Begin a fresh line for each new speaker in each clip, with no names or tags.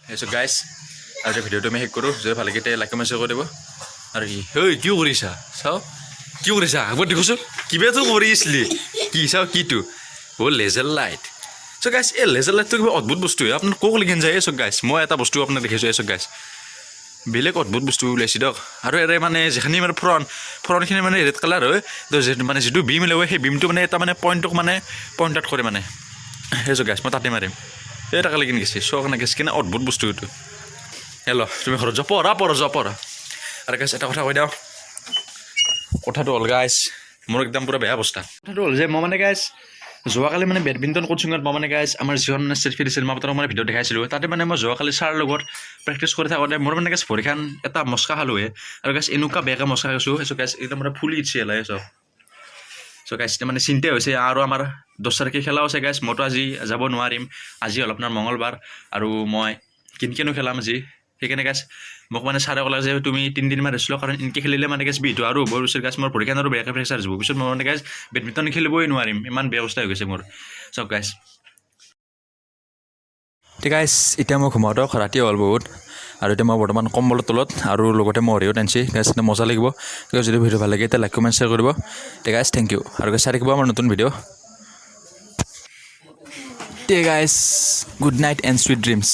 So guys, আজি ভিডিঅ'টো আমি শেষ কৰোঁ যদি ভালকৈ লাইক কমেণ্ট শ্বেয়াৰ কৰি দিব আৰু কি কৰিছা চাওঁ কি কৰিছা আগত দেখিছোঁ কিবাটো কৰিছিলি কি চাওঁ কিটো লেজাৰ লাইট চ' গাইছ এই লেজাৰ লাইটটো কিবা অদ্ভুত বস্তুৱে আপোনাৰ ক'ক লিখেন যায় চ' গাইছ মই এটা বস্তু আপোনাক দেখিছোঁ চ' গাইছ বেলেগ অদ্ভুত বস্তু ওলাইছে দিয়ক আৰু এৰে মানে যিখিনি মানে ফ্ৰণ্টখিনি মানে ৰেড কালাৰ হয় তো মানে যিটো বিম ওলাব সেই বিমটো মানে এটা মানে পইণ্টক মানে পইণ্ট আউট কৰে মানে সেই চ' গাইছ মই তাতে মাৰিম এই টাকা লাগি গেছে চ' কাৰণে গেছ কিনে অদ্ভুত বস্তু এইটো হেল্ল' তুমি ঘৰত যোৱা পঢ়া আৰু গাইছ এটা কথা কৈ দিওঁ কথাটো হ'ল গাইছ মোৰ একদম পূৰা বেয়া অৱস্থা কথাটো হ'ল যে মই মানে গাইছ যোৱাকালি মানে বেডমিণ্টন কোচিঙত মই মানে গাইছ আমাৰ যিখন চেল্ফি দিছিল মই আপোনাক মানে ভিডিঅ' দেখাইছিলোঁ তাতে মানে মই যোৱাকালি ছাৰ লগত প্ৰেক্টিছ কৰি থাকোঁতে মোৰ মানে গাইছ ভৰিখন এটা মস্কা খালোঁহে আৰু গাইছ এনেকুৱা বেয়াকৈ মস্কা খাইছোঁ চ' গাইছ একদম মানে ফুলি ইচ্ছে এলাই চ' গাইছ এতিয়া মানে চিন্তাই হৈছে আৰু আমাৰ 10 তাৰিখে খেলাও আছে গাইছ মইতো আজি যাব নোৱাৰিম আজি হ'ল আপোনাৰ মঙলবাৰ আৰু মই কিনকেনো খেলাম আজি সেইকাৰণে গাইছ মোক মানে ছাৰে ক'লে যে তুমি 3 দিনমান ৰেষ্ট লোৱা কাৰণ ইনকে খেলিলে মানে গাইছ বিহটো আৰু বৰ পিছত গাইছ মোৰ ভৰিখন আৰু বেয়াকৈ প্ৰেছাৰ যাব পিছত মই মানে গাইছ বেডমিণ্টন খেলিবই নোৱাৰিম ইমান বেয়া অৱস্থা হৈ গৈছে মোৰ চব গাইছ ঠিক গাইছ এতিয়া মই ঘুমাওঁতে ৰাতি হ'ল বহুত আৰু এতিয়া মই বৰ্তমান কম্বলৰ তলত আৰু লগতে মৰিও টানিছে গাইছ মজা লাগিব যদি ভিডিঅ' ভাল লাগে এতিয়া লাইক কমেণ্ট শ্বেয়াৰ কৰিব ঠিক গাইছ থেংক ইউ আৰু গাইছ চাই থাকিব আমাৰ নতুন ভিডিঅ' ঠিক guys good night and sweet dreams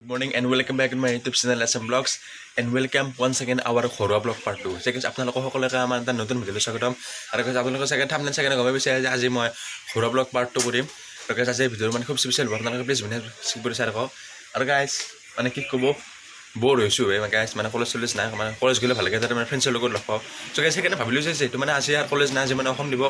Good morning and welcome back to my YouTube channel SM Vlogs and welcome once again our ঘৰুৱা ব্লগ পাৰ্ট 2 যে কৈছে আপোনালোকক সকলোকে আমাৰ এটা নতুন ভিডিঅ'লৈ স্বাগতম আৰু কৈছে আপোনালোকৰ চাগে থাম্বনেল চাগে গমে পাইছে যে আজি মই ঘৰুৱা ব্লগ পাৰ্ট 2 কৰিম আৰু কৈছে আজি ভিডিঅ'ৰ মানে খুব স্পেচিয়েল আপোনালোকে প্লিজ ভিডিঅ' চিক কৰি চাই ৰাখক আৰু গাইছ মানে কি ক'ব বৰ হৈছোঁ গাইছ মানে কলেজ নাই মানে কলেজ গ'লে ভালকৈ যাতে মানে ফ্ৰেণ্ডছৰ লগত লগ পাওঁ চ' গাইছ সেইকাৰণে ভাবিলোঁ যে যিহেতু মানে আজি আৰু কলেজ নাই আজি মানে অসম দিব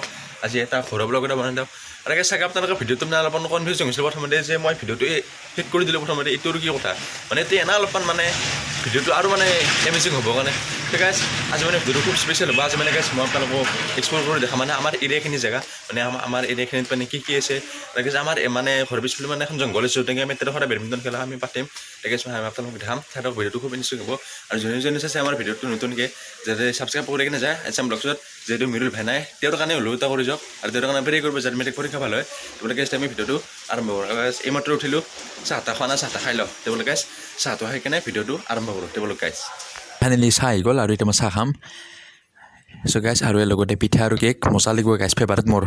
আজি এটা ঘৰুৱা ব্লগ এটা বনাই দিওঁ আৰু গাইছ চাগে আপোনালোকে ভিডিঅ'টো মানে অলপমান কনফিউজন হৈছিল প্ৰথমতে যে মই ভিডিঅ'টো শেষ কৰি দিলোঁ প্ৰথমতে এইটো আৰু কি কথা মানে এতিয়া এনে অলপমান মানে ভিডিঅ'টো আৰু মানে এমেজিং হ'ব কাৰণে তো গাইছ আজি মানে ভিডিঅ'টো খুব স্পেচিয়েল হ'ব আজি মানে গাইছ মই আপোনালোকক এক্সপ্ল'ৰ কৰি দেখা মানে আমাৰ এৰিয়াখিনি জেগা মানে আমাৰ এৰিয়াখিনিত মানে কি আছে গাইছ আমাৰ মানে ঘৰৰ পিছফালে মানে এখন জংঘল আছে তেনেকৈ আমি তাতে সদায় বেডমিণ্টন খেলা আমি পাতিম গাইছ আমি আপোনালোকক দেখাম সিহঁতক ভিডিঅ'টো খুব ইণ্টাৰেষ্টিং হ'ব আৰু যোনে চাইছে আমাৰ ভিডিঅ'টো নতুনকৈ যাতে ছাবস্ক্ৰাইব কৰি কিনে যায় SM ব্লগছত যিহেতু মিৰুল ভাই নাই তেওঁৰ কাৰণে হ'লেও এটা কৰি যাওক আৰু তেওঁৰ কাৰণে প্ৰে কৰিব যাতে মেট্ৰিক পৰীক্ষা ভাল হয় তেওঁলোকে আমি ভিডিঅ'টো আৰম্ভ কৰোঁ এইমাত্ৰ উঠিলোঁ চাহ তাহ খোৱা নাই চাহ তাহ খাই লওঁ তেওঁলোকে গাইছ চাহটো খাই কেনে ভিডিঅ'টো আৰম্ভ কৰোঁ তেওঁলোক গাইছ ফাইনেলি চাহ আহি গ'ল আৰু এতিয়া মই চাহ খাম চ' গাইছ আৰু লগতে পিঠা আৰু কেক মজা লাগিব গাইছ ফেভাৰেট মোৰ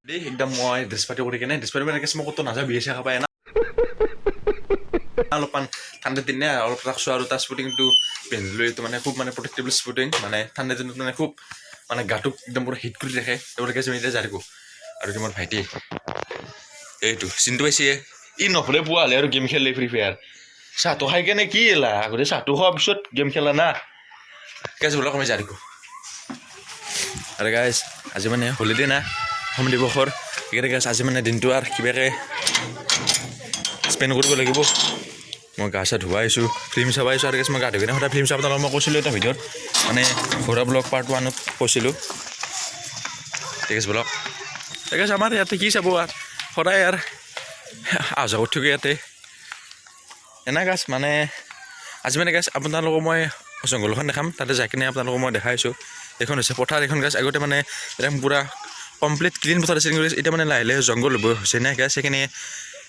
দেই একদম মই ড্ৰেছ পাতি কৰি কেনে ড্ৰেছ পাতি মানে গাইছ মই ক'তো নাযাওঁ বিয়ে চিয়া খাব অলপমান ঠাণ্ডা দিন নাই অলপ ৰাখছোঁ আৰু তাৰ স্পৰ্টিংটো পিন্ধিলোঁ এইটো মানে খুব মানে প্ৰটেক্টেবল স্পৰ্টিং মানে ঠাণ্ডা দিনত মানে খুব মানে গাটোক একদম পুৰা হিট কৰি ৰাখে তেওঁলোকে গাইছ এতিয়া যাই থাকোঁ আৰু তোমাৰ ভাইটি এইটো চিনটো পাইছে ই নকলে পোৱা হ'লে আৰু গেম খেলে ফ্ৰী ফায়াৰ চাহটো খাই কেনে কি এলা আগতে চাহটো খোৱাৰ পিছত গেম খেলা না গাইছ বোলক আমি যাই থাকোঁ আৰু গাইছ আজি মানে হলিডে না অসম দিৱসৰ সেইকাৰণে গাইছ আজি মানে দিনটো আৰু কিবাকৈ স্পেণ্ড কৰিব লাগিব মই গা চা ধুৱাই আহিছোঁ ফিল্ম চাব আহিছোঁ আৰু গাইছ মই গা ধুই কিনে সদায় ফিল্ম চাব আপোনালোকক মই কৈছিলোঁ এটা ভিডিঅ'ত মানে ঘৰুৱা ব্লগ পাৰ্ট 1ত কৈছিলোঁ ঠিক আছে ব্লগ ঠিক আছে আমাৰ ইয়াতে কি চাব আৰু সদায় আৰু অহা যোৱা কৰি থাকোঁ ইয়াতে এনে গাছ মানে আজি মানে গাছ আপোনালোকক মই জংঘলখন দেখাম তাতে যাই কিনে আপোনালোকক মই দেখাইছোঁ এইখন হৈছে পথাৰ এইখন গাছ আগতে মানে একদম পূৰা কমপ্লিট ক্লিন পথাৰ আছিল এতিয়া মানে লাহে লাহে জংঘল হ'ব হৈছে নাই গাছ সেইখিনি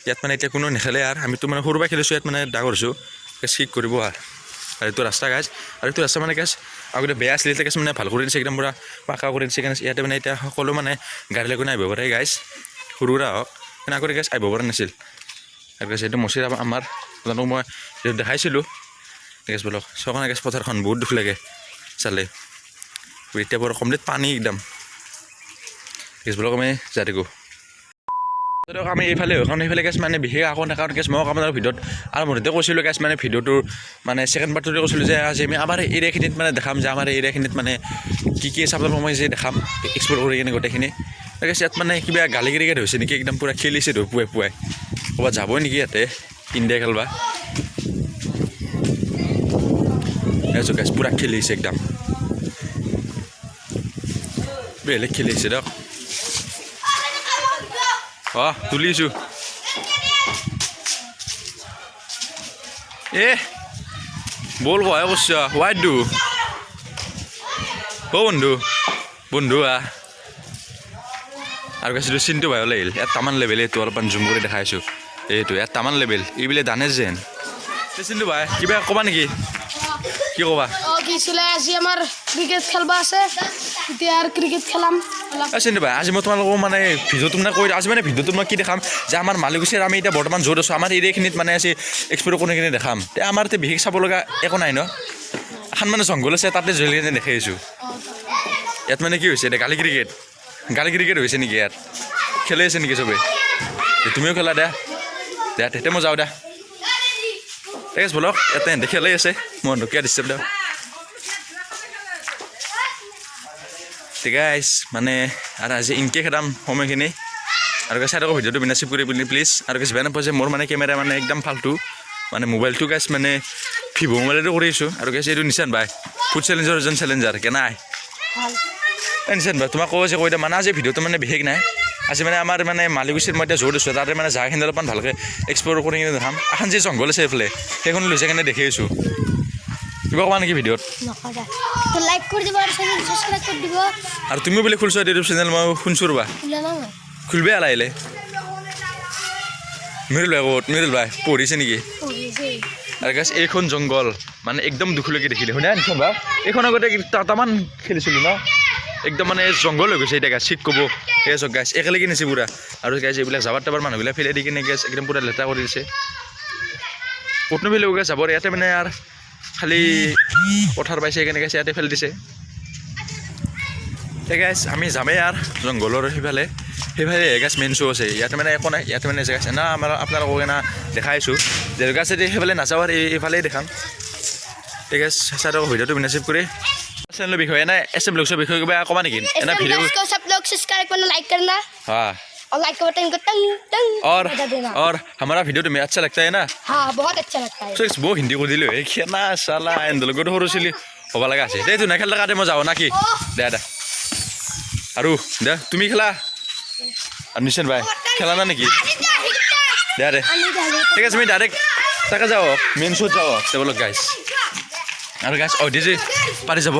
ইয়াত মানে এতিয়া কোনো নেখেলে আৰু আমিতো মানে সৰুৰ পৰা খেলিছোঁ ইয়াত মানে ডাঙৰ হৈছোঁ গাছ ঠিক কৰিব আৰু এইটো ৰাস্তা গাছ আৰু এইটো ৰাস্তা মানে গাছ আগতে বেয়া আছিল এতিয়া গাছ মানে ভাল কৰি দিছে একদম পূৰা পাকা কৰি দিছে গাছ ইয়াতে মানে এতিয়া সকলো মানে গাড়ী লৈ আহিব পাৰে গাছ সৰু সুৰা হওক মানে আগতে গাছ আহিব পৰা নাছিল আৰু গাছ এইটো মচিৰ আমাৰ আপোনালোকক মই দেখাইছিলোঁ গেছ বলক চকনা গেছ পথাৰখন বহুত দুখ লাগে চালে এতিয়া বৰ কমপ্লিট পানী একদম গেছ বলক আমি যাই থাকোঁ আমি এইফালে হয় কাৰণ সেইফালে গেছ মানে বিশেষ আকৌ নাই কাৰণ গেছ মই আপোনাৰ ভিডিঅ'ত আৰম্ভণিতে কৈছিলোঁ গেছ মানে ভিডিঅ'টোৰ মানে ছেকেণ্ড পাৰ্টটোতে কৈছিলোঁ যে আজি আমি আমাৰ এৰিয়াখিনিত মানে দেখাম যে আমাৰ এৰিয়াখিনিত মানে কি আছে আপোনালোকক মই যে দেখাম এক্সপ্ল'ৰ কৰি কিনে গোটেইখিনি গেছ ইয়াত মানে কিবা গালি গাড়ী হৈছে নেকি একদম পূৰা খেলিছে পুৱাই ক'ৰবাত যাবই নেকি ইয়াতে ইণ্ডিয়া খেলবা এইটো গাছ পূৰা খেলিছে একদম বেলেগ খেলিছে দিয়ক তুলিছোঁ বল সহায় কৰিছ হোৱাইট অ' বন্ধু বন্ধু আৰু কৈছিলোঁ চিনটো ভাই ওলাই আহিল ইয়াত তামান লেভেল এইটো অলপমান জুম কৰি দেখাইছোঁ এইটো ইয়াত তামান লেভেল এইবিলাক জানে যেন চিনটো ভাই কিবা ক'বা নেকি কি ক'বা
কিছিলে আজি আমাৰ ক্ৰিকেট খেলবা আছে এতিয়া আৰু ক্ৰিকেট খেলাম
চিনটো ভাই আজি মই তোমালোকক মানে ভিডিঅ'টো মানে কৈ আজি মানে ভিডিঅ'টো মই কি দেখাম যে আমাৰ মালিকুচিৰ আমি এতিয়া বৰ্তমান য'ত আছোঁ আমাৰ এৰিয়াখিনিত মানে আজি এক্সপ্ল'ৰ কৰিখিনি দেখাম এতিয়া আমাৰ এতিয়া বিশেষ চাব লগা একো নাই ন এখন মানে জংঘল আছে তাতে জলি কিনে দেখাই আহিছোঁ ইয়াত মানে কি হৈছে এতিয়া গালি ক্ৰিকেট হৈছে নেকি ইয়াত খেলি আছে নেকি চবেই তুমিও খেলা দে তেতিয়া মই যাওঁ দে ঠিক আছে বলক ইয়াতে এনে খেলাই আছে মই ঢুকিয়া ডিষ্টাৰ্ব দিওঁ ঠিক আছে মানে আৰু আজি ইনকে খেদাম সময়খিনি আৰু চাই থাকক ভিডিঅ'টো বিনাচিভ কৰি পিনি প্লিজ আৰু বেয়া নাপাওঁ যে মোৰ মানে কেমেৰা মানে একদম ফাল্টু মানে মোবাইলটো গাইছ মানে ভিভ' মোবাইলতো কৰিছোঁ আৰু গাইছ এইটো নিচান ভাই ফুড চেলেঞ্জাৰ এজন চেলেঞ্জাৰ কেনাই নিচান ভাই তোমাক কৈ কৈ দিয়া মানে আজি ভিডিঅ'টো মানে বিশেষ নাই আজি মানে আমাৰ মানে মালিকুচিৰ মই এতিয়া য'ত আছোঁ তাতে মানে জাগাখিনি অলপমান ভালকৈ এক্সপ্ল'ৰ কৰি কিনে দেখাম এখন যি জংঘল আছে এইফালে সেইখন লৈছে কাৰণে দেখি আহিছোঁ কিবা কোৱা নেকি ভিডিঅ'ত
লাইক কৰি দিব আৰু সাবস্ক্ৰাইব কৰি দিব
আৰু তুমিও বোলে খুলিছোঁ ইউটিউব চেনেল মই শুনছোঁ ৰ'বা খুলবে আলাইলে মিৰুল ভাই পঢ়িছে নেকি আৰু গাছ এইখন জংঘল মানে একদম দুখলৈকে দেখিলে শুনে নিচান ভাই এইখন আগতে তামান খেলিছিলোঁ ন একদম মানে জংঘল হৈ গৈছে এতিয়া গাছ ঠিক ক'ব এই চব গাছ একেলগে নিছে পুৰা আৰু গাছ এইবিলাক জাবাৰ টাবাৰ মানুহবিলাক ফেলাই দি কিনে গাছ একদম পুৰা লেতেৰা কৰি দিছে ক'তনো ফেলিব গাছ যাবৰ ইয়াতে মানে আৰু খালি পথাৰ পাইছে সেইকাৰণে গাছ ইয়াতে ফেলি দিছে সেই গাছ আমি যামেই আৰু জংঘলৰ সেইফালে গাছ মেইন শ্ব' আছে ইয়াতে মানে একো নাই ইয়াতে মানে জেগা আছে না আমাৰ আপোনালোকক এনে দেখাইছোঁ যে গাছ সেইফালে নাযাওঁ আৰু এইফালেই দেখাম ঠিক আছে চাই থাকক ভিডিঅ'টো বিনাচিভ কৰি চেনেলৰ বিষয়ে এনে SM ব্লগছৰ বিষয়ে কিবা ক'বা নেকি এনে ভিডিঅ'
सब लोग सब्सक्राइब करना लाइक करना
हाँ
और लाइक का बटन को टंग टंग बजा देना
और हमारा वीडियो तुम्हें अच्छा लगता है ना
हाँ बहुत अच्छा लगता है
so बहुत हिंदी को दिलो है खेना साला एंडल को हरो सिली হবা লাগা আছে দে তুই না খেলা কাটে মই যাও নাকি দে দে আৰু দে তুমি খেলা আৰু নিশান ভাই খেলা না নেকি দে দে ঠিক আছে আমি ডাইৰেক্ট তাকে যাও মেইন শ্ব'ত যাও তেবলক গাইছ আৰু গাইছ অদি যে পাৰি যাব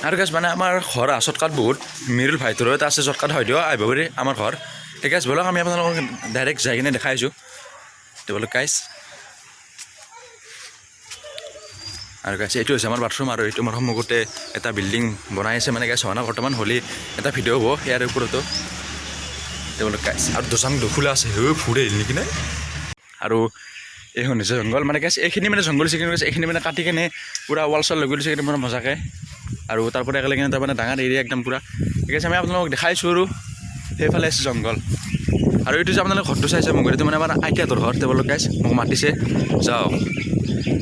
আৰু গাছ মানে আমাৰ ঘৰ চৰ্টকাট বহুত মিৰুল ভাইটোৰ এটা আছে চৰ্টকাট হয় দিও আহিব পাৰি আমাৰ ঘৰ ঠিক আছে বলক আমি আপোনালোকক ডাইৰেক্ট যাই কিনে দেখাই আছোঁ বলক গাইছ আৰু গাইছ এইটো হৈছে আমাৰ বাথৰুম আৰু এইটো আমাৰ সন্মুখতে এটা বিল্ডিং বনাই আছে মানে গাইছ হোৱা নাই বৰ্তমান হ'লে এটা ভিডিঅ' হ'ব ইয়াৰ ওপৰতো বলক গাইছ আৰু দুচাং দুখোলা আছে ফুৰে আহিল নেকি নাই আৰু এইখন হৈছে জংঘল মানে গাইছ এইখিনি মানে জংঘল আছে কিন্তু এইখিনি মানে কাটি কেনে পূৰা ৱাল চল লগৈ দিছে কিন্তু মানে মজাকৈ আৰু তাৰপৰা একেলগে তাৰমানে ডাঙৰ এৰিয়া একদম পূৰা ঠিক আছে আমি আপোনালোকক দেখাইছোঁ আৰু সেইফালে আছে জংঘল আৰু এইটো যে আপোনালোকে ঘৰটো চাইছে মোক এইটো মানে আমাৰ আইতাহঁতৰ ঘৰ তেওঁলোক গাইছ মোক মাতিছে যাওক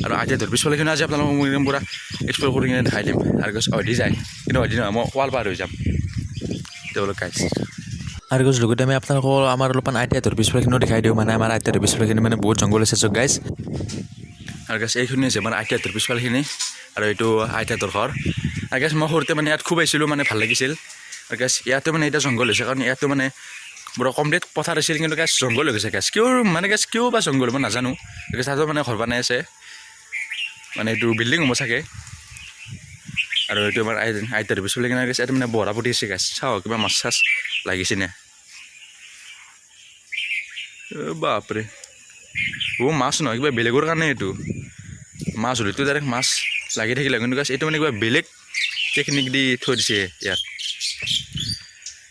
আৰু আইতাহঁতৰ পিছফালেখিনি আজি আপোনালোকক মই একদম পূৰা এক্সপ্ল'ৰ কৰি কিনে দেখাই দিম আৰু গাছ অধি যায় কিন্তু অধি নহয় মই ৱাল পাৰ হৈ যাম তেওঁলোক গাইছ আৰু গাছ লগতে আমি আপোনালোকক আমাৰ অলপমান আইতাহঁতৰ পিছফালেখিনিও দেখাই দিওঁ মানে আমাৰ আইতাহঁতৰ পিছফালেখিনি মানে বহুত জংঘল আছে চব গাইছ আৰু গাছ এইখিনি আছে আমাৰ আইতাহঁতৰ পিছফালেখিনি আৰু এইটো আইতাহঁতৰ ঘৰ আৰু গাছ মই সৰুতে মানে ইয়াত খুব আহিছিলোঁ মানে ভাল লাগিছিল আৰু গাছ ইয়াতে মানে এতিয়া জংঘল হৈছে কাৰণ ইয়াতো মানে পুৰা কমপ্লিট পথাৰ আছিল কিন্তু গাছ জংঘল হৈ গৈছে গাছ কিয় মানে গাছ কিয় বা জংঘল মই নাজানো গাছ তাতো মানে ঘৰ বনাই আছে মানে এইটো বিল্ডিং হ'ব চাগে আৰু এইটো আমাৰ আইতাহঁতৰ পিছফালে কিনে গাছ ইয়াতে মানে বৰা পুতি আছে গাছ চাওঁ কিবা মাছ চাছ লাগিছে নে বাপৰে মাছ নহয় কিবা বেলেগৰ কাৰণে এইটো মাছ হ'লেতো ডাইৰেক্ট মাছ লাগি থাকিলে কিন্তু গাছ এইটো মানে কিবা বেলেগ টেকনিক দি থৈ দিছে ইয়াত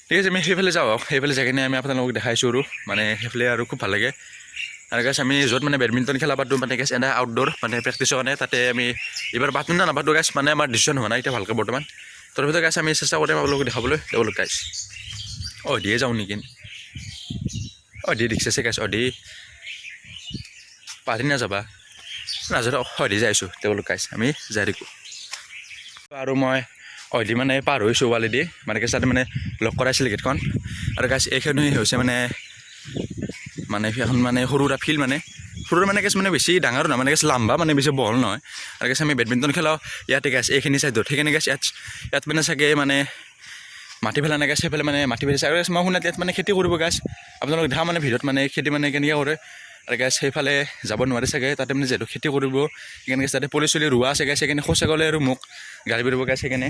ঠিক আছে আমি সেইফালে যাওক সেইফালে যাই কিনে আমি আপোনালোকক দেখাইছোঁ আৰু মানে সেইফালে আৰু খুব ভাল লাগে আৰু গাছ আমি য'ত মানে বেডমিণ্টন খেলা পাতোঁ মানে গাছ এনে আউটডোৰ মানে প্ৰেক্টিছৰ কাৰণে তাতে আমি এইবাৰ পাতোঁ না নাপাতোঁ গাছ মানে আমাৰ ডিচিশ্যন হোৱা নাই এতিয়া ভালকৈ বৰ্তমান তথাপিতো গাছ আমি চেষ্টা কৰিম আপোনালোকক দেখাবলৈ তেওঁলোক গাছ দিয়ে যাওঁ নেকি দিয়ে দেখিছে গাছ দিয়ে পাৰি নাযাবা নাযাওঁ দি যাইছোঁ তেওঁলোক গাছ আমি যাই দেখোঁ আৰু মই অধি মানে পাৰ হৈছোঁ ৱালেদি মানে গাছ তাতে মানে লগ কৰাইছিল গেটখন আৰু গাছ এইখিনি হৈছে মানে এখন মানে সৰু এটা ফিল্ড মানে সৰু মানে গাছ মানে বেছি ডাঙৰ নহয় মানে গাছ লাম্বা মানে বেছি বহল নহয় আৰু গাছ আমি বেডমিণ্টন খেলাওঁ ইয়াতে গাছ এইখিনি চাইডত সেইখিনি গাছ ইয়াত মানে চাগে মানে মাটি পেলা নাই গাছ সেইফালে মানে মাটি পেলাইছে আৰু গাছ মই শুনাত ইয়াত মানে খেতি কৰিব গাছ আপোনালোক দেখা মানে ভিডিঅ'ত মানে খেতি মানে কেনেকৈ কৰে আৰু গাইছ সেইফালে যাব নোৱাৰে চাগে তাতে মানে যিহেতু খেতি কৰিব সেইকাৰণে তাতে পুলি চুলি ৰোৱা আছে গাইছ সেইকাৰণে খোজা গ'লে আৰু মোক গাড়ী পৰিব গাইছ সেইকাৰণে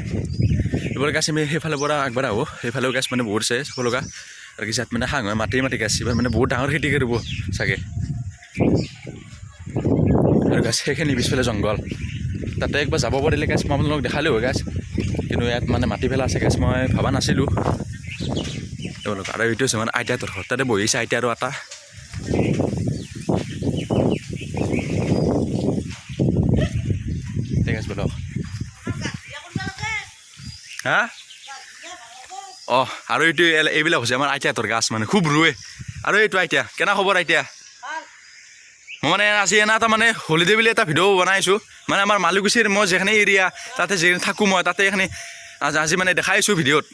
এইবাৰ গাইছ আমি সেইফালৰ পৰা আগবাঢ়া হ'ব সেইফালেও গাইছ মানে বহুত আছে চাব লগা আৰু কি মানে হাং হয় মাটি গাইছ এইবাৰ মানে বহুত ডাঙৰ খেতি কৰিব চাগে আৰু গাছ সেইখিনি পিছফালে জংঘল তাতে একবাৰ যাব পাৰিলে গাছ মই আপোনালোকক দেখালেও হয় গাছ কিন্তু ইয়াত মানে মাটি পেলা আছে গাছ মই ভবা নাছিলোঁ তেওঁলোক আৰু এইটো হৈছে মানে আইতাহঁতৰ ঘৰ তাতে বহিছে আইতা আৰু এটা ঠিক আছে বোলক হা অঁ আৰু এইটো এইবিলাক হৈছে আমাৰ আইতাহঁতৰ গাছ মানে খুব ৰুৱে আৰু এইটো আইতা কেনে খবৰ আইতা মই মানে আজি এটা মানে হলিডে বুলি এটা ভিডিঅ' বনাইছোঁ মানে আমাৰ মালিকুছিৰ মই যিখিনি এৰিয়া তাতে যিখিনি থাকোঁ মই তাতে এইখিনি আজি মানে দেখাইছোঁ ভিডিঅ'ত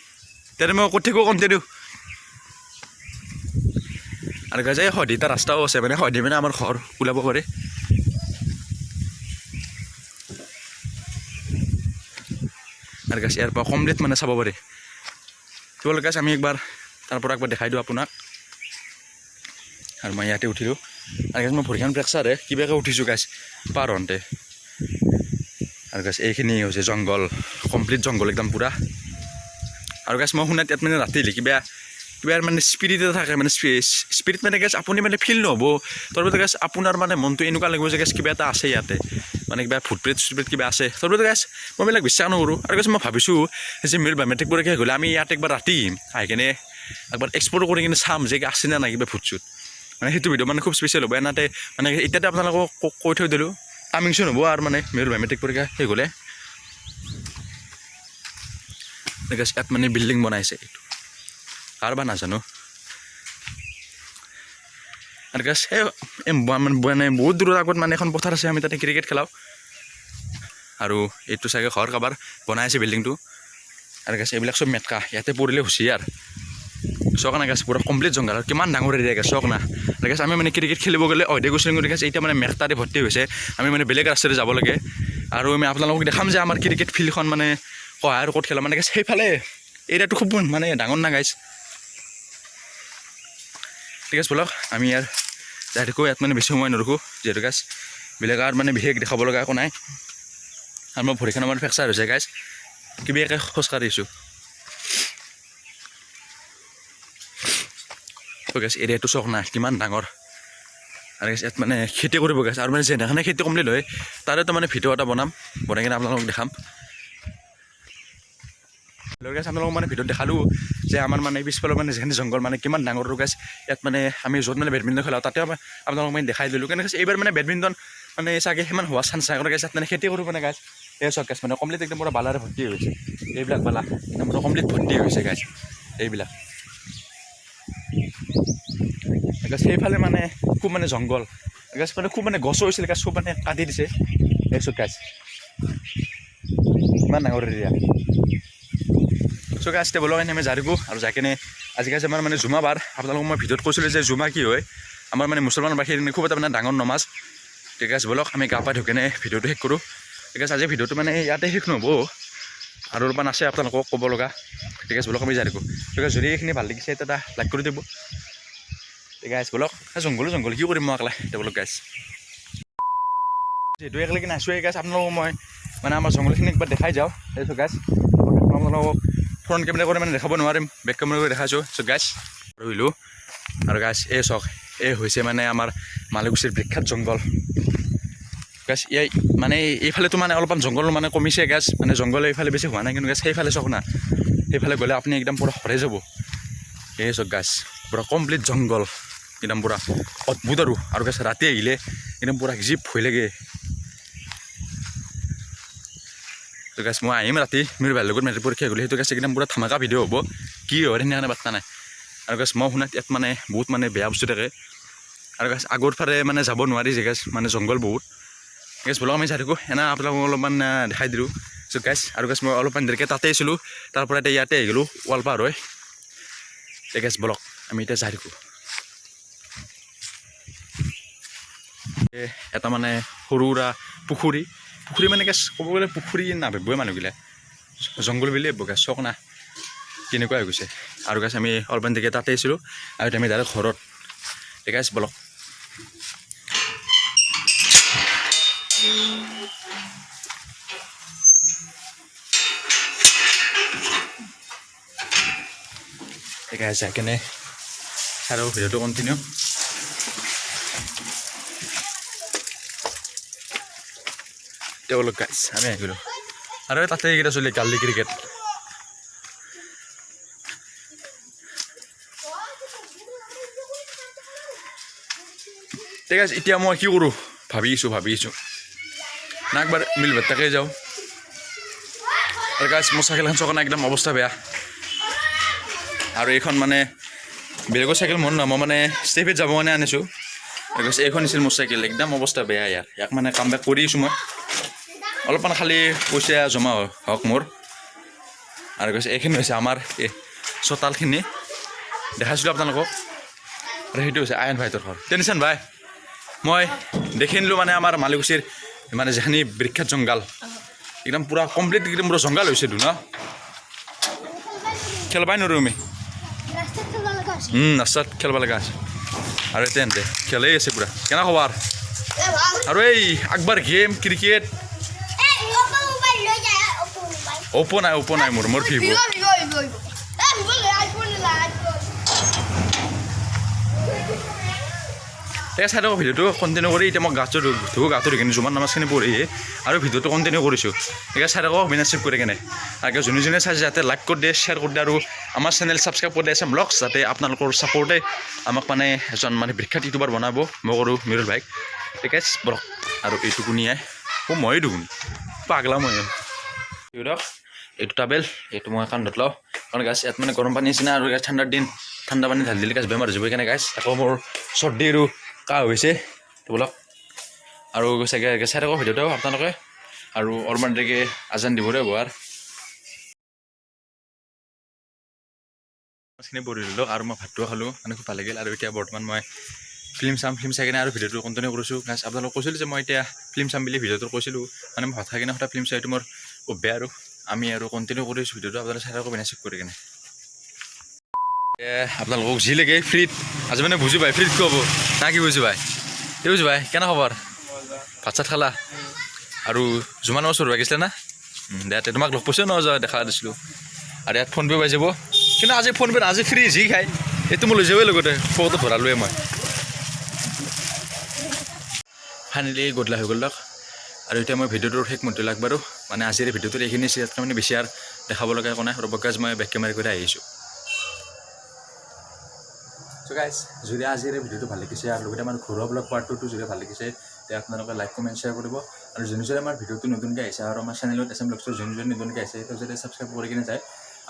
তাতে মই ক'ত থাকোঁ কণ্টিনিউ আৰু গাছ এই শদিতা ৰাস্তাও আছে মানে শদি মানে আমাৰ ঘৰ ওলাব পাৰে আৰু গাছ ইয়াৰ পৰা কমপ্লিট মানে চাব পাৰে তোমালোক গাছ আমি একবাৰ তাৰ পৰা একবাৰ দেখাই দিওঁ আপোনাক আৰু মই ইয়াতে উঠিলোঁ আৰু গাছ মই ভৰিখন ফ্ৰেকচাৰে কিবাকৈ উঠিছোঁ গাছ পাৰ হওঁতে আৰু গাছ এইখিনি হৈছে জংঘল কমপ্লিট জংঘল একদম পূৰা আৰু গাছ মই শুনাত ইয়াত মানে ৰাতিলে কিবা মানে স্পিৰিট এটা থাকে মানে স্পিৰিট মানে গাছ আপুনি মানে ফিল নহ'ব তাৰপিছত গাছ আপোনাৰ মানে মনটো এনেকুৱা লাগিব যে গাছ কিবা এটা আছে ইয়াতে মানে কিবা ভূতপ্ৰেত চুটপ্ৰেত কিবা আছে তাৰপিছত গাছ মই এইবিলাক বিশ্বাস নকৰোঁ আৰু গাছ মই ভাবিছোঁ যে মোৰ বায়'মেট্ৰিক পৰীক্ষা গ'লে আমি ইয়াত একবাৰ ৰাতি আহি কিনে একবাৰ এক্সপ্ল'ৰ কৰি কিনে চাম যে আছে নে নাই কিবা ভূত চুট মানে সেইটো ভিডিঅ' মানে খুব স্পেচিয়েল হ'ব এনেতে মানে এতিয়াতে আপোনালোকক কৈ থৈ দিলোঁ কামিং চুন হ'ব আৰু মানে মোৰ বায়'মেট্ৰিক পৰীক্ষা শেষ হ'লে গাছ ইয়াত মানে বিল্ডিং বনাইছে এইটো কাৰোবাৰ নাজানো আৰু গাছ এই মানে বহুত দূৰৰ আগত মানে এখন পথাৰ আছে আমি তাতে ক্ৰিকেট খেলাওঁ আৰু এইটো চাগে ঘৰ কাৰোবাৰ বনাই আছে বিল্ডিংটো আৰু গাছ এইবিলাক চব মেটকা ইয়াতে পৰিলে হুঁচিয়াৰ চক না গাছ পূৰা কমপ্লিট জংঘল আৰু কিমান ডাঙৰ এৰিয়া গাছ চক না গাছ আমি মানে ক্ৰিকেট খেলিব গ'লে অধে গৈছিলোঁ গাছ এতিয়া মানে মেকটাৰে ভৰ্তি হৈছে আমি মানে বেলেগ ৰাস্তাৰে যাব লাগে আৰু আমি আপোনালোকক দেখাম যে আমাৰ ক্ৰিকেট ফিল্ডখন মানে কয় আৰু ক'ত খেলা মানে গাছ সেইফালে এৰিয়াটো খুব মানে ডাঙৰ না গাইছ ঠিক আছে ব'লক আমি ইয়াৰ যাই থাকোঁ ইয়াত মানে বেছি সময় নৰখোঁ যিহেতু গাছ বেলেগ আৰু মানে বিশেষ দেখাব লগা একো নাই আৰু মই ভৰিখন আমাৰ ফ্ৰেকচাৰ হৈছে গাছ কিবাকৈ খোজকাঢ়িছোঁ গাছ এৰিয়াটো চক না কিমান ডাঙৰ আৰু গাছ ইয়াত মানে খেতি কৰিব গাছ আৰু মানে যেনেকৈ খেতি কমপ্লিট হয় তাৰেতো মানে ভিডিঅ' এটা বনাই কিনে আপোনালোকক দেখাম গাছ আপোনালোকক মানে ভিডিঅ'ত দেখালোঁ যে আমাৰ মানে পিছফালৰ মানে যিখিনি জংঘল মানে কিমান ডাঙৰ গাছ ইয়াত মানে আমি য'ত মানে বেডমিণ্টন খেলাওঁ তাতেও আপোনালোকক মানে দেখাই দিলোঁ কিন্তু গাছ এইবাৰ মানে বেডমিণ্টন মানে চাগে সিমান হোৱা চান্স নাই কাৰণ গাছ ইয়াত মানে খেতি কৰিব মানে গাছ এই চক গাছ মানে কমপ্লিট একদম পুৰা বালাৰে ভৰ্তি হৈছে এইবিলাক বালা একদম পুৰা কমপ্লিট ভৰ্তি হৈছে গাছ এইবিলাক গাছ সেইফালে মানে খুব মানে জংঘল গাছ মানে খুব মানে গছো হৈছিল গাছ খুব মানে কাটি দিছে এই চক গাছ ইমান ডাঙৰ এৰিয়া চ' গাছ এতিয়া ব'লক আমি যাই থাকোঁ আৰু যাই কিনে আজি গাছ আমাৰ মানে জুমা বাৰ আপোনালোকক মই ভিডিঅ'ত কৈছিলোঁ যে জুমা কি হয় আমাৰ মানে মুছলমান বাসীৰ খুব এটা মানে ডাঙৰ নমাজ ঠিক আছে ব'লক আমি গা পা ধুই কিনে ভিডিঅ'টো শেষ কৰোঁ ঠিক আছে আজি ভিডিঅ'টো মানে ইয়াতে শেষ নহ'ব আৰু অলপমান আছে আপোনালোকক ক'ব লগা ঠিক আছে ব'লক আমি যাই থাকোঁ ঠিক আছে যদি এইখিনি ভাল লাগিছে এটা লাইক কৰি দিব ঠিক আছে ব'লক জংঘল কি কৰিম মই একলা এতিয়া ব'লক গাছ যিহেতু একেলগে নাচোৱেই গাছ আপোনালোকক মই মানে আমাৰ জংঘলখিনি একবাৰ দেখাই যাওঁ তাৰপিছত গাছ আপোনালোকক ফ্ৰণ্ট কেমেৰা কৰি মানে দেখাব নোৱাৰিম বেক কেমেৰা কৰি দেখাইছোঁ চ' গাছ ৰহিলোঁ আৰু গাছ এই চক এই হৈছে মানে আমাৰ মালিকুছিৰ বিখ্যাত জংঘল গাছ এই মানে এইফালেতো মানে অলপমান জংঘল মানে কমিছে গাছ মানে জংঘল এইফালে বেছি হোৱা নাই কিন্তু গাছ সেইফালে চক না সেইফালে গ'লে আপুনি একদম পূৰা হৰাই যাব এই চক গাছ পূৰা কমপ্লিট জংঘল একদম পূৰা অদ্ভুত আৰু গাছ ৰাতি আহিলে একদম পূৰা জীপ ভয় লাগে তো গাছ মই আহিম ৰাতি মোৰ ভাইৰ লগত মেট্ৰিক পৰীক্ষা গ'লে সেইটো গাছ একদম পূৰা ধামাকা ভিডিঅ' হ'ব কি হয় সেইদিনাখনে বাৰ্তা নাই আৰু গাছ মই শুনাত ইয়াত মানে বহুত মানে বেয়া বস্তু থাকে আৰু গাছ আগৰ ফালে মানে যাব নোৱাৰি যে গাছ মানে জংঘল বহুত গাছ ব'লক আমি চাই থাকোঁ এনে আপোনালোকক অলপমান দেখাই দিলোঁ চ' গাছ আৰু গাছ মই অলপমান দেৰিকৈ তাতে আছিলোঁ তাৰ পৰা এতিয়া ইয়াতে আহি গ'লোঁ ৱাল পাৰ হয় এই গাছ ব'লক আমি এতিয়া যাই থাকোঁ এটা মানে সৰু সুৰা পুখুৰী মানে গাছ ক'ব গ'লে পুখুৰী নাভাবিবই মানুহগিলা জংঘল বুলিয়ে গাছ চক না কেনেকুৱা হৈ গৈছে আৰু গাছ আমি অলপমান দেৰিকৈ তাতে আছিলোঁ আৰু এতিয়া আমি ডাইৰেক্ট ঘৰত গাছ ব'লক ঠিক আছে যাই কেনে আৰু ভিডিঅ'টো কণ্টিনিউ তেওঁলোক গাইছ আমি আহি গ'লোঁ আৰু তাতে এইকেইটা চলি গাল্লি ক্ৰিকেট ঠিক আছে এতিয়া মই কি কৰোঁ ভাবিছোঁ না একবাৰ মিল ভেটাকে যাওঁ আৰু গাইছ মোৰ চাইকেলখন চকা নাই একদম অৱস্থা বেয়া আৰু এইখন মানে বেলেগৰ চাইকেল মন নহয় মই মানে ষ্টেপত যাব কাৰণে আনিছোঁ আৰু কৈছে এইখন আছিল মোৰ চাইকেল একদম অৱস্থা বেয়া ইয়াক মানে কাম বেক কৰি আছোঁ মই অলপমান খালি পইচা জমা হওক মোৰ আৰু কৈছে এইখিনি হৈছে আমাৰ এই চোতালখিনি দেখাইছিলোঁ আপোনালোকক আৰু সেইটো হৈছে আয়ন ভাইটোৰ ঘৰ টেনশ্যন ভাই মই দেখি নিলোঁ মানে আমাৰ মালিকুচিৰ মানে যিখিনি বিখ্যাত জংঘল একদম পূৰা কমপ্লিট একদম পূৰা জংঘল হৈছেতো ন খেলবাই নোৱাৰোঁ আমি ৰাস্তাত খেলব লগা আছে আৰু তেন্তে খেলেই আছে পূৰা কেনে খবৰ আৰু এই আকবাৰ গেম ক্ৰিকেট অ'প' নাই মোৰ ভিভ' এই চাই থাকক ভিডিঅ'টো কণ্টিনিউ কৰি এতিয়া মই গাটো ধুই কিনে জুমান নামাজখিনি পঢ়ি আৰু ভিডিঅ'টো কণ্টিনিউ কৰিছোঁ এতিয়া চাই থাকক বিনা চেভ কৰি কেনে আৰু যোনে চাইছে যাতে লাইক কৰি দিয়ে শ্বেয়াৰ কৰি দিয়ে আৰু আমাৰ চেনেল ছাবস্ক্ৰাইব কৰি দিয়ে ব্লগছ যাতে আপোনালোকৰ ছাপৰ্টে আমাক মানে এজন মানে বিখ্যাত ইউটিউবাৰ বনাব মই কৰোঁ মিৰুল ভাইক ঠিক আছে ব্লগ আৰু এইটো কুনিয়াই ময়ে দুগুণ পাগলা মই এইটো টাবেল এইটো মই কান্ধত লওঁ কাৰণ গাছ ইয়াত মানে গৰম পানী নিচিনা আৰু ঠাণ্ডাৰ দিন ঠাণ্ডা পানী ঢালি দিলে গাছ বেমাৰ হৈ যাব সেইকাৰণে গাছ আকৌ মোৰ চৰ্দি আৰু কাহ হৈছে বোলক আৰু চাগে চাই থাকক ভিডিঅ'টো আপোনালোকে আৰু অলপমান দেৰিকৈ আজান দিবৰে হোৱাৰ মাছখিনি পঢ়ি দিলোঁ আৰু মই ভাতটো খালোঁ মানে খুব ভাল লাগিল আৰু এতিয়া বৰ্তমান মই ফিল্ম চাই কিনে আৰু ভিডিঅ'টো কণ্টিনিউ কৰিছোঁ গাছ আপোনালোকক কৈছিলোঁ যে মই এতিয়া ফিল্ম চাম বুলি ভিডিঅ'টো কৈছিলোঁ মানে মই ভাত খাই কিনে সদায় ফিল্ম চাই এইটো মোৰ খুব বেয়া আৰু আমি আৰু কণ্টিনিউ কৰিছোঁ ভিডিঅ'টো আপোনালোকে চাই থাকক বিনা চেভ কৰি কিনে আপোনালোকক যি লাগে ফ্ৰীত আজি মানে বুজি পায় ফ্ৰীত ক'ব না কি বুজি পায় এই বুজি পায় কেনে খবৰ ভাত চাত খালা আৰু জুমান মাছ ৰৈ গৈছিলে না দে তোমাক লগ পাইছোঁ নহয় দেখা দিছিলোঁ আৰু ইয়াত ফোনপে' পাই যাব কিন্তু আজি ফোনপে' আজি ফ্ৰী যি খায় এইটো মই লৈ যাবই লগতে ফটো ভৰালোৱে মই ফাইনেলি গধূলা হৈ গ'ল দিয়ক আৰু এতিয়া মই ভিডিঅ'টোৰ শেষ মনটো লাগ বাৰু মানে আজিৰ ভিডিঅ'টোত এইখিনি ইয়াতকৈ মানে বেছি আৰু দেখাব লগা একো নাই ৰবকাজ মই বেক কেমেৰা কৰি আহিছোঁ চ' গাইজ যদি আজিৰ ভিডিঅ'টো ভাল লাগিছে আৰু লগতে আমাৰ ঘৰুৱা ব্লগ পাৰ্ট 2টো যদি ভাল লাগিছে তেতিয়া আপোনালোকে লাইক কমেণ্ট শ্বেয়াৰ কৰিব আৰু যোনে আমাৰ ভিডিঅ'টো নতুনকৈ আহিছে আৰু আমাৰ চেনেলত SM ব্লগছৰ যোনে নতুনকৈ আহিছে তেওঁ যাতে ছাবস্ক্ৰাইব কৰি কিনে যায়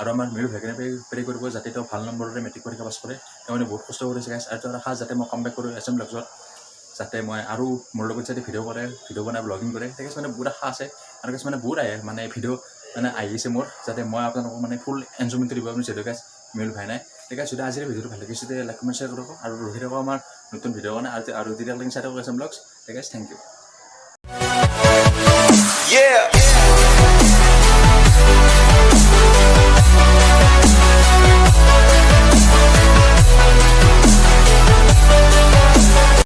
আৰু আমাৰ মিৰু ভাইকেনে প্ৰে কৰিব যাতে তেওঁ ভাল নম্বৰেৰে মেট্ৰিক পৰীক্ষা পাছ কৰে তেওঁ মানে বহুত কষ্ট কৰিছে গাইজ আৰু তেওঁৰ আশা যাতে মই কাম বেক কৰোঁ SM ব্লগছত যাতে মই আৰু মোৰ লগত যাতে ভিডিঅ' বনাই ব্লগিং কৰে ঠিক আছে মানে বহুত আশা আছে আৰু কিছুমানে বহুত আহে মানে ভিডিঅ' মানে আহিছে মোৰ যাতে মই আপোনালোকক মানে ফুল এনজয়মেণ্টটো দিব আপুনি যিহেতু গাইজ মিৰুল ভাই নাই ঠিক আছে যদি আজিৰ ভিডিঅ'টো ভাল লাগিছে তেতিয়া লাইক কমেণ্ট শ্বেয়াৰ কৰিব আৰু ৰখি থাকক আমাৰ নতুন ভিডিঅ' কাৰণে আৰু তেতিয়ালৈকে চাই থাকক SM ব্লগছ ঠিক আছে থেংক ইউ